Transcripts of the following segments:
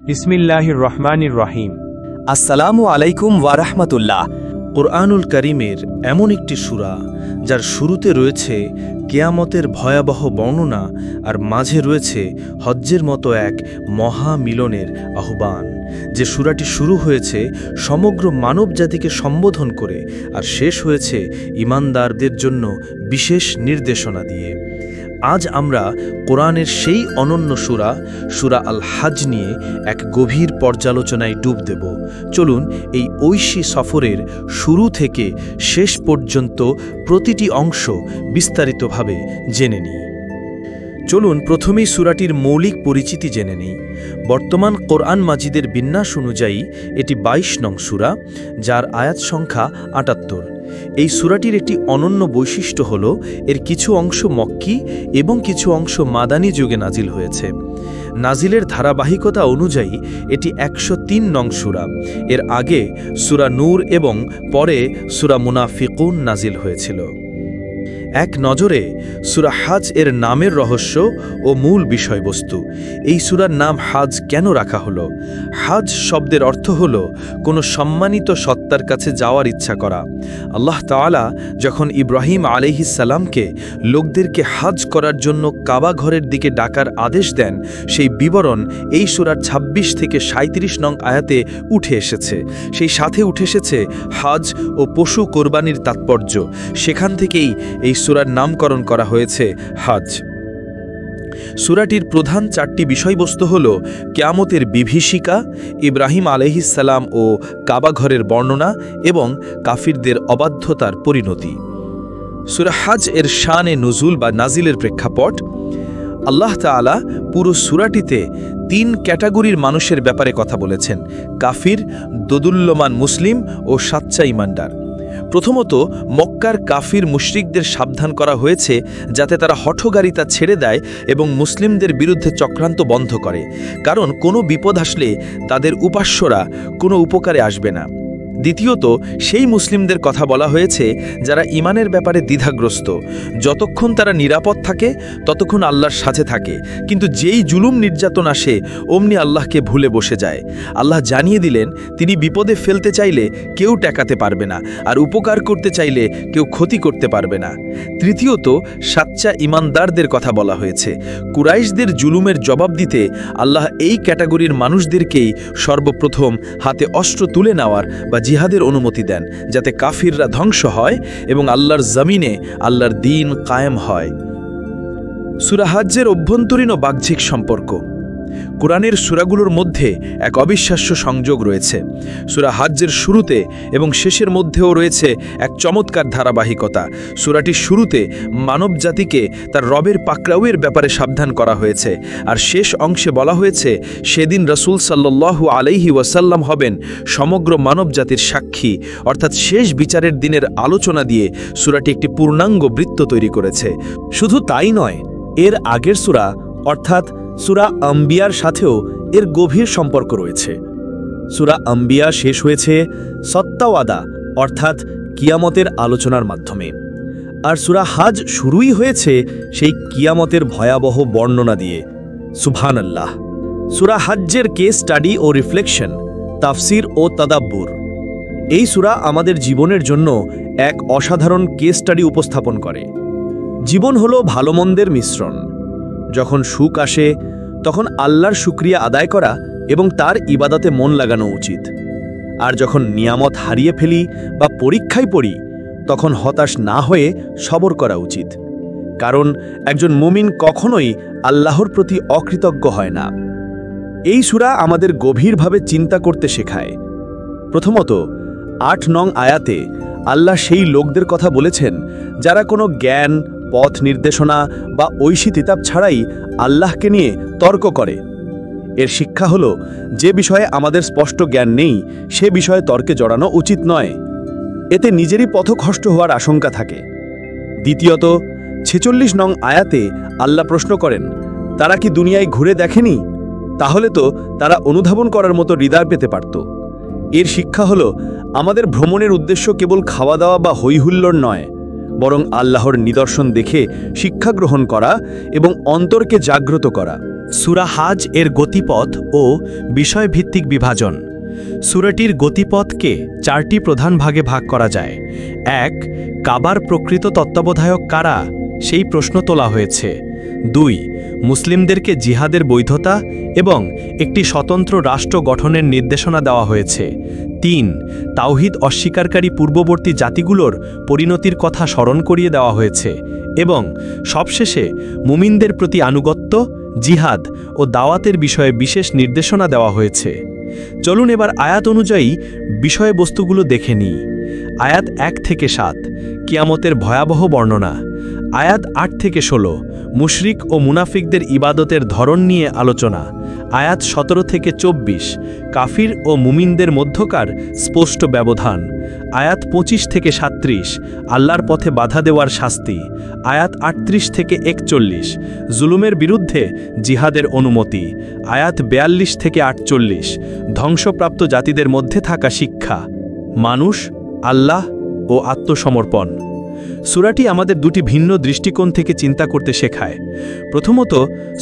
বিসমিল্লাহির রহমানির রহিম। আসসালামু আলাইকুম ওয়া রাহমাতুল্লাহ। কুরআনুল কারীমের এমন একটি সূরা যার শুরুতে রয়েছে কিয়ামতের ভয়াবহ বর্ণনা আর মাঝে রয়েছে হজ্জের মতো এক মহা মিলনের আহ্বান। যে সূরাটি শুরু হয়েছে সমগ্র মানব জাতিকে সম্বোধন করে আর শেষ হয়েছে ঈমানদারদের জন্য বিশেষ নির্দেশনা দিয়ে। আজ আমরা কোরআনের সেই অনন্য সূরা আল হাজ নিয়ে এক গভীর পর্যালোচনায় ডুব দেব। চলুন এই ঐশী সফরের শুরু থেকে শেষ পর্যন্ত প্রতিটি অংশ বিস্তারিতভাবে জেনে নিই। চলুন প্রথমেই সূরাটির মৌলিক পরিচিতি জেনে নিই। বর্তমান কোরআন মাজিদের বিন্যাস অনুযায়ী এটি ২২ নং সূরা, যার আয়াত সংখ্যা ৭৮। এই সূরাটির একটি অনন্য বৈশিষ্ট্য হল এর কিছু অংশ মক্কি এবং কিছু অংশ মাদানী যুগে নাজিল হয়েছে। নাজিলের ধারাবাহিকতা অনুযায়ী এটি ১০৩ নং সূরা। এর আগে সূরা নূর এবং পরে সূরা মুনাফিকুন নাজিল হয়েছিল। এক নজরে সূরা হাজ এর নামের রহস্য ও মূল বিষয়বস্তু। এই সূরার নাম হাজ কেন রাখা হলো? হাজ শব্দের অর্থ হল কোনো সম্মানিত সত্তার কাছে যাওয়ার ইচ্ছা করা। আল্লাহ তাআলা যখন ইব্রাহিম আলাইহিস সালামকে লোকদেরকে হাজ করার জন্য কাবা ঘরের দিকে ডাকার আদেশ দেন, সেই বিবরণ এই সূরার ২৬ থেকে ৩৭ নং আয়াতে উঠে এসেছে। সেই সাথে উঠে এসেছে হাজ ও পশু কোরবানির তাৎপর্য। সেখান থেকেই এই সূরার নামকরণ করা হয়েছে হাজ। সূরাটির প্রধান ৪টি বিষয়বস্তু হল কিয়ামতের বিভীষিকা, ইব্রাহিম আলাইহিস সালাম ও কাবা ঘরের বর্ণনা এবং কাফিরদের অবাধ্যতার পরিণতি। সূরা হাজ এর শানে নুজুল বা নাজিলের প্রেক্ষাপট। আল্লাহ তাআলা পুরো সূরাটিতে ৩ ক্যাটাগরির মানুষের ব্যাপারে কথা বলেছেন: কাফির, দোদুল্যমান মুসলিম ও সাচ্চা ঈমানদার। প্রথমত, মক্কার কাফির মুশরিকদের সাবধান করা হয়েছে যাতে তারা হঠগারিতা ছেড়ে দেয় এবং মুসলিমদের বিরুদ্ধে চক্রান্ত বন্ধ করে, কারণ কোনো বিপদ আসলে তাদের উপাস্যরা কোনো উপকারে আসবে না। দ্বিতীয়ত, সেই মুসলিমদের কথা বলা হয়েছে যারা ঈমানের ব্যাপারে দ্বিধাগ্রস্ত। যতক্ষণ তারা নিরাপদ থাকে ততক্ষণ আল্লাহর সাথে থাকে, কিন্তু যেই জুলুম নির্যাতন আসে অমনি আল্লাহকে ভুলে বসে যায়। আল্লাহ জানিয়ে দিলেন তিনি বিপদে ফেলতে চাইলে কেউ ঠেকাতে পারবে না, আর উপকার করতে চাইলে কেউ ক্ষতি করতে পারবে না। তৃতীয়ত, সাচ্চা ঈমানদারদের কথা বলা হয়েছে। কুরাইশদের জুলুমের জবাব দিতে আল্লাহ এই ক্যাটাগরির মানুষদেরকেই সর্বপ্রথম হাতে অস্ত্র তুলে নেওয়ার বা জিহাদের অনুমতি দেন, যাতে কাফিররা ধ্বংস হয় এবং আল্লাহর জমিনে আল্লাহর দ্বীন কায়েম হয়। সূরা হাজ্জের অভ্যন্তরীণ ও বাহ্যিক সম্পর্ক। কোরআনের সূরাগুলোর মধ্যে এক অবিশ্বাস্য সংযোগ রয়েছে। সূরা হাজ্জের শুরুতে এবং শেষের মধ্যেও রয়েছে এক চমৎকার ধারাবাহিকতা। সূরাটির শুরুতে মানব জাতিকে তার রবের পাকড়াওয়ের ব্যাপারে সাবধান করা হয়েছে, আর শেষ অংশে বলা হয়েছে সেদিন রাসূল সাল্লাল্লাহু আলাইহি ওয়াসাল্লাম হবেন সমগ্র মানব জাতির সাক্ষী, অর্থাৎ শেষ বিচারের দিনের আলোচনা দিয়ে সূরাটি একটি পূর্ণাঙ্গ বৃত্ত তৈরি করেছে। শুধু তাই নয়, এর আগের সূরা অর্থাৎ সূরা আম্বিয়ার সাথেও এর গভীর সম্পর্ক রয়েছে। সূরা আম্বিয়া শেষ হয়েছে সত্তাওয়াদা অর্থাৎ কিয়ামতের আলোচনার মাধ্যমে, আর সূরা হাজ শুরুই হয়েছে সেই কিয়ামতের ভয়াবহ বর্ণনা দিয়ে। সুবহানাল্লাহ। সূরা হাজ্জের কেস স্টাডি ও রিফ্লেকশন, তাফসির ও তাদাব্বুর। এই সূরা আমাদের জীবনের জন্য এক অসাধারণ কেস স্টাডি উপস্থাপন করে। জীবন হলো ভালো মন্দের মিশ্রণ। যখন সুখ আসে তখন আল্লাহর শুকরিয়া আদায় করা এবং তার ইবাদতে মন লাগানো উচিত, আর যখন নিয়ামত হারিয়ে ফেলি বা পরীক্ষায় পড়ি তখন হতাশ না হয়ে সবর করা উচিত, কারণ একজন মুমিন কখনোই আল্লাহর প্রতি অকৃতজ্ঞ হয় না। এই সূরা আমাদের গভীরভাবে চিন্তা করতে শেখায়। প্রথমত, ৮ নং আয়াতে আল্লাহ সেই লোকদের কথা বলেছেন যারা কোনো জ্ঞান, পথ নির্দেশনা বা ঐশী কিতাব ছাড়াই আল্লাহকে নিয়ে তর্ক করে। এর শিক্ষা হলো যে বিষয়ে আমাদের স্পষ্ট জ্ঞান নেই সে বিষয়ে তর্কে জড়ানো উচিত নয়, এতে নিজেরই পথভ্রষ্ট হওয়ার আশঙ্কা থাকে। দ্বিতীয়ত, ৪৬ নং আয়াতে আল্লাহ প্রশ্ন করেন, তারা কি দুনিয়ায় ঘুরে দেখেনি? তাহলে তো তারা অনুধাবন করার মতো হৃদয় পেতে পারত। এর শিক্ষা হলো আমাদের ভ্রমণের উদ্দেশ্য কেবল খাওয়া দাওয়া বা হৈহুল্লোড় নয়, বরং আল্লাহর নিদর্শন দেখে শিক্ষা গ্রহণ করা এবং অন্তরকে জাগ্রত করা। সূরা হাজ এর গতিপথ ও বিষয়ভিত্তিক বিভাজন। সূরাটির গতিপথকে 4টি প্রধান ভাগে ভাগ করা যায়। 1. কাবার প্রকৃত তত্ত্বাবধায়ক কারা, সেই প্রশ্ন তোলা হয়েছে। 2. মুসলিমদেরকে জিহাদের বৈধতা এবং একটি স্বতন্ত্র রাষ্ট্র গঠনের নির্দেশনা দেওয়া হয়েছে। 3. তাওহিদ অস্বীকারী পূর্ববর্তী জাতিগুলোর পরিণতির কথা স্মরণ করিয়ে দেওয়া হয়েছে। এবং সবশেষে মুমিনদের প্রতি আনুগত্য, জিহাদ ও দাওয়াতের বিষয়ে বিশেষ নির্দেশনা দেওয়া হয়েছে। চলুন এবার আয়াত অনুযায়ী বিষয়বস্তুগুলো দেখে নিই। আয়াত 1 থেকে 7 কিয়ামতের ভয়াবহ বর্ণনা। আয়াত 8 থেকে 16 মুশরিক ও মুনাফিকদের ইবাদতের ধরন নিয়ে আলোচনা। আয়াত 17 থেকে 24 কাফির ও মুমিনদের মধ্যকার স্পষ্ট ব্যবধান। আয়াত 25 থেকে 37 আল্লাহর পথে বাধা দেওয়ার শাস্তি। আয়াত 38 থেকে 41 জুলুমের বিরুদ্ধে জিহাদের অনুমতি। আয়াত 42 থেকে 48 ধ্বংসপ্রাপ্ত জাতিদের মধ্যে থাকা শিক্ষা, মানুষ, আল্লাহ ও আত্মসমর্পণ। সূরাটি আমাদের দুটি ভিন্ন দৃষ্টিকোণ থেকে চিন্তা করতে শেখায়। প্রথমত,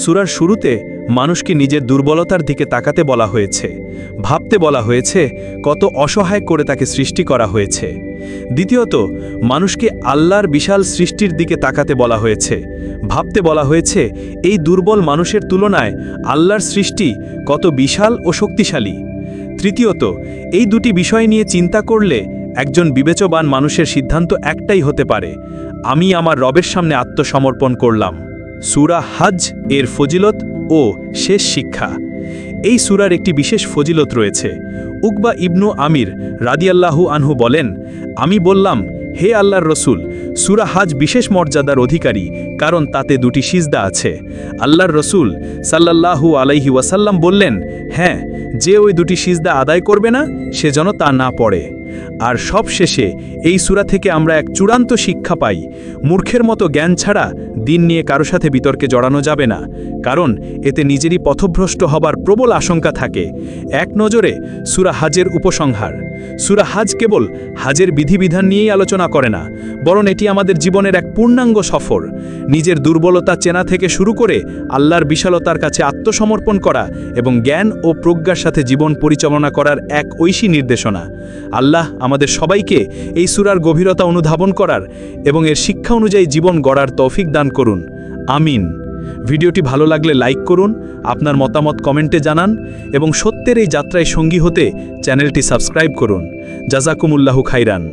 সূরার শুরুতে মানুষকে নিজের দুর্বলতার দিকে তাকাতে বলা হয়েছে, ভাবতে বলা হয়েছে কত অসহায় করে তাকে সৃষ্টি করা হয়েছে। দ্বিতীয়ত, মানুষকে আল্লাহর বিশাল সৃষ্টির দিকে তাকাতে বলা হয়েছে, ভাবতে বলা হয়েছে এই দুর্বল মানুষের তুলনায় আল্লাহর সৃষ্টি কত বিশাল ও শক্তিশালী। তৃতীয়ত, এই দুটি বিষয় নিয়ে চিন্তা করলে একজন বিবেচবান মানুষের সিদ্ধান্ত একটাই হতে পারে, আমি আমার রবের সামনে আত্মসমর্পণ করলাম। সূরা হাজ এর ফজিলত ও শেষ শিক্ষা। এই সূরার একটি বিশেষ ফজিলত রয়েছে। উকবা ইবনু আমির রাদিয়াল্লাহু আনহু বলেন, আমি বললাম, হে আল্লাহর রসুল, সূরা হাজ বিশেষ মর্যাদার অধিকারী, কারণ তাতে দুটি সিজদা আছে। আল্লাহর রসুল সাল্লাল্লাহু আলাইহি ওয়াসাল্লাম বললেন, হ্যাঁ, যে ওই দুটি সিজদা আদায় করবে না সে যেন তা না পড়ে। আর সবশেষে এই সূরা থেকে আমরা এক চূড়ান্ত শিক্ষা পাই, মূর্খের মতো জ্ঞান ছাড়া দিন নিয়ে কারো সাথে বিতর্কে জড়ানো যাবে না, কারণ এতে নিজেরই পথভ্রষ্ট হবার প্রবল আশঙ্কা থাকে। এক নজরে সূরা হাজের উপসংহার। সূরা হাজ কেবল হাজের বিধিবিধান নিয়েই আলোচনা করে না, বরং এটি আমাদের জীবনের এক পূর্ণাঙ্গ সফর। নিজের দুর্বলতা চেনা থেকে শুরু করে আল্লাহর বিশালতার কাছে আত্মসমর্পণ করা এবং জ্ঞান ও প্রজ্ঞার সাথে জীবন পরিচালনা করার এক ঐশী নির্দেশনা। আল্লাহ আমাদের সবাইকে এই সূরার গভীরতা অনুধাবন করার এবং এর শিক্ষা অনুযায়ী জীবন গড়ার তৌফিক দান করুন। আমিন। ভিডিওটি ভালো লাগলে লাইক করুন, আপনার মতামত কমেন্টে জানান এবং সত্যের এই যাত্রায় সঙ্গী হতে চ্যানেলটি সাবস্ক্রাইব করুন। জাযাকুমুল্লাহু খাইরান।